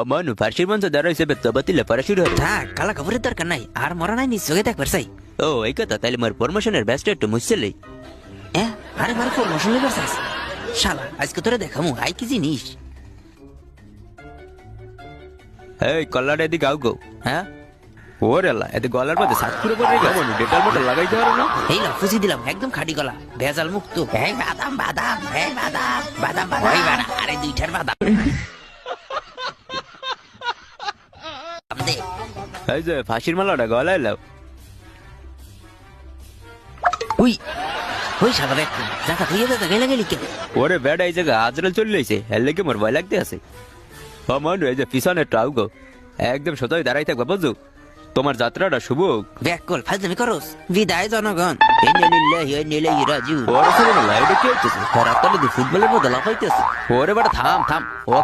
মানু ফার্সির মঞ্চ দ্বারা হিসেবে তো বাতিলে পড়া শুরু হবে। থাক কালা খবরের দরকার নাই আর মরা নাই নিশ্চয় দেখবার চাই। ও এই কথা, তাইলে মোর প্রমোশনের ব্যস্ত একটু মুছছেলেই। হ্যাঁ আরে মার প্রমোশন লেবার চাইছ শালা আজকে তোরে দেখামু আই কি জিনিস। এই কল্লাটা এদিকে আও গো। হ্যাঁ ওরে আল্লাহ, এতে গলার মধ্যে সাত পুরো পড়ে গেল, ডেটাল মোটা লাগাইতে পারো না? এই লাভ ফুসি দিলাম একদম খাঁটি গলা ভেজাল মুক্ত। এই বাদাম বাদাম এই বাদাম বাদাম বাদাম এই বাদাম আরে দুইটার বাদাম দে। এই যে ফাঁসির মালাটা গলায় লাও। উই ওই শালা দেখ জায়গা তুই তো গেলে গেলি কেন? ওরে বেড়া, এই জায়গা আজরাল চলে আইছে, এর লেগে মোর ভয় লাগতে আছে। মানু এই যে পিছনের টাও গো, একদম সোজাই দাঁড়াই থাকবা, বুঝছো? তোমার যাত্রাটা শুভ হোক। ব্যাক কল ফাজলামি করস। বিদায় জনগণ। ইন্না লিল্লাহি ওয়া ইন্না ইলাইহি রাজিউন। ওরে ছেলে লাইটে কি হচ্ছে? রাতটা দি ফুটবলের মতো লাফাইতেছে। ওরে বেটা থাম থাম। ও